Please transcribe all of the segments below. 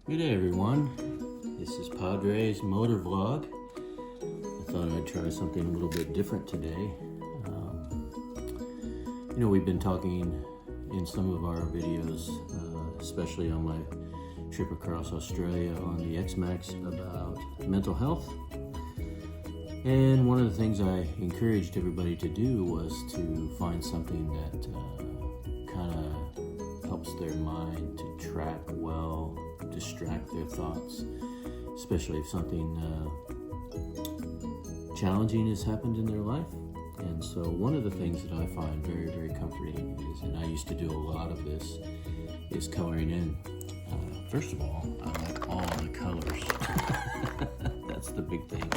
Good day, everyone. This is Padre's motor vlog. I thought I'd try something a little bit different today. We've been talking in some of our videos, especially on my trip across Australia on the X-Max, about mental health. And one of the things I encouraged everybody to do was to find something that kind of helps their mind to track well, distract their thoughts, especially if something challenging has happened in their life. And so one of the things that I find very, very comforting is, and I used to do a lot of this, is coloring in. First of all, I like all the colors. That's the big thing.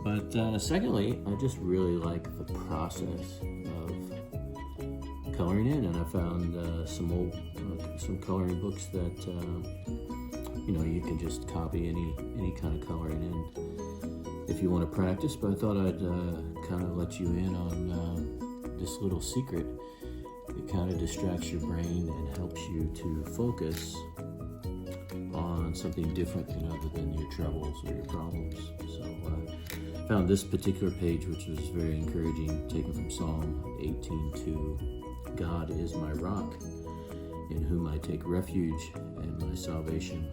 But secondly, I just really like the process of coloring in, and I found some coloring books that you can just copy any kind of coloring in if you want to practice. But I thought I'd kind of let you in on this little secret. It kind of distracts your brain and helps you to focus on something different other than your troubles or your problems. So I found this particular page, which was very encouraging, taken from Psalm 18:2. God is my rock, in whom I take refuge, and my salvation.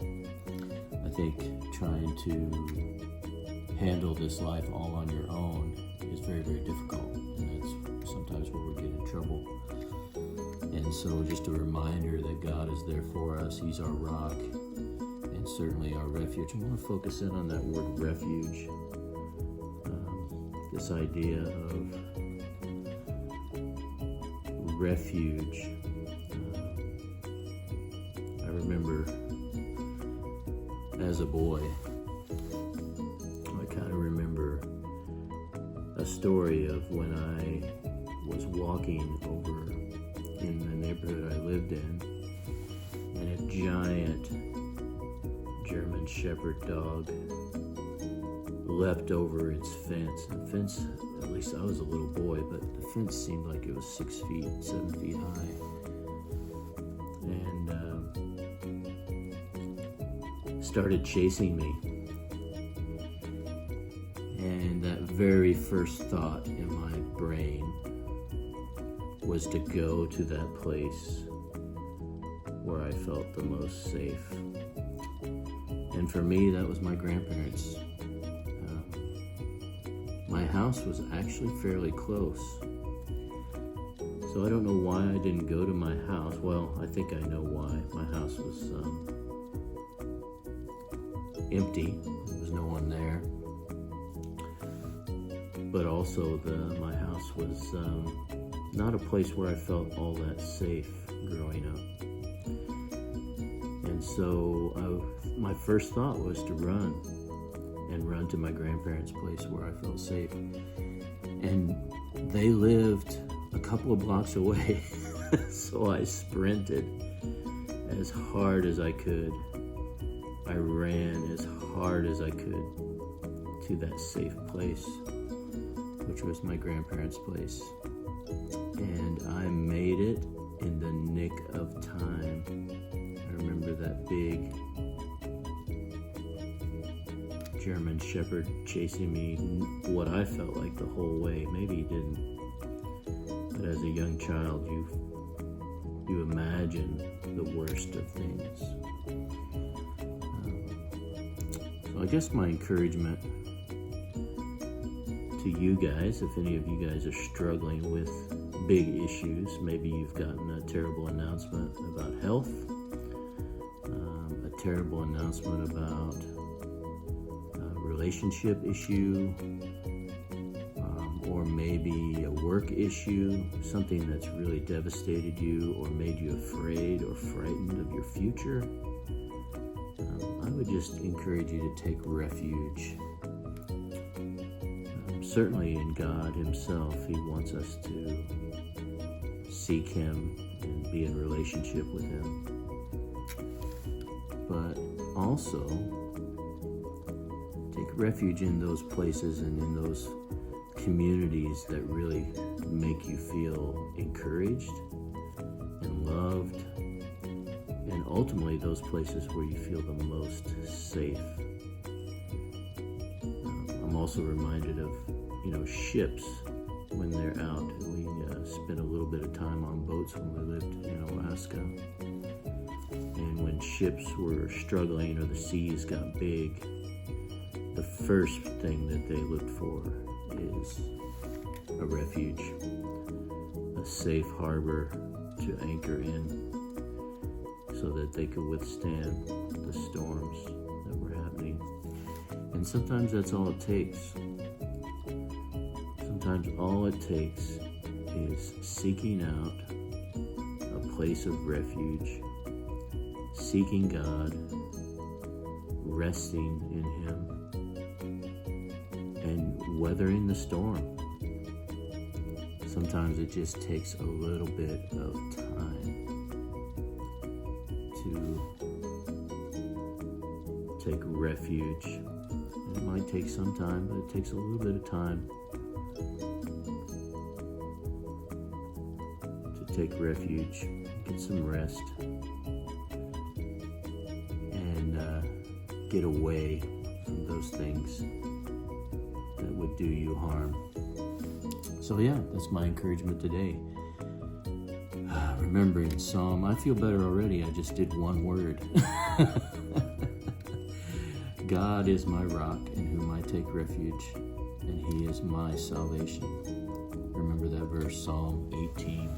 I think trying to handle this life all on your own is very, very difficult, and that's sometimes where we get in trouble. And so just a reminder that God is there for us. He's our rock, and certainly our refuge. I want to focus in on that word refuge. This idea of refuge. I remember as a boy, I kind of remember a story of when I was walking over in the neighborhood I lived in, and a giant German Shepherd dog leapt over its fence. The fence, at least I was a little boy, but the fence seemed like it was 6 feet, 7 feet high. And started chasing me. And that very first thought in my brain was to go to that place where I felt the most safe. And for me, that was my grandparents. My house was actually fairly close. So I don't know why I didn't go to my house. Well, I think I know why. My house was empty. There was no one there. But also my house was not a place where I felt all that safe growing up. And so my first thought was to run to my grandparents' place where I felt safe. And they lived a couple of blocks away. So I sprinted as hard as I could. I ran as hard as I could to that safe place, which was my grandparents' place. And I made it in the nick of time. I remember that big German Shepherd chasing me, what I felt like the whole way. Maybe he didn't, but as a young child, you imagine the worst of things. So I guess my encouragement to you guys, if any of you guys are struggling with big issues, maybe you've gotten a terrible announcement about health, a terrible announcement about relationship issue, or maybe a work issue, something that's really devastated you or made you afraid or frightened of your future. I would just encourage you to take refuge. Certainly in God Himself. He wants us to seek Him and be in relationship with Him. But also, take refuge in those places and in those communities that really make you feel encouraged and loved, and ultimately those places where you feel the most safe. I'm also reminded of, ships when they're out. We spent a little bit of time on boats when we lived in Alaska. And when ships were struggling or the seas got big, the first thing that they looked for is a refuge, a safe harbor to anchor in so that they could withstand the storms that were happening. And sometimes that's all it takes. Sometimes all it takes is seeking out a place of refuge, seeking God, resting in Him, and weathering the storm. Sometimes it just takes a little bit of time to take refuge. It might take some time, but it takes a little bit of time to take refuge, get some rest, and get away from those things that would do you harm. So yeah, that's my encouragement today. Remembering Psalm, I feel better already. I just did one word. God is my rock in whom I take refuge, and He is my salvation. Remember that verse, Psalm 18:2.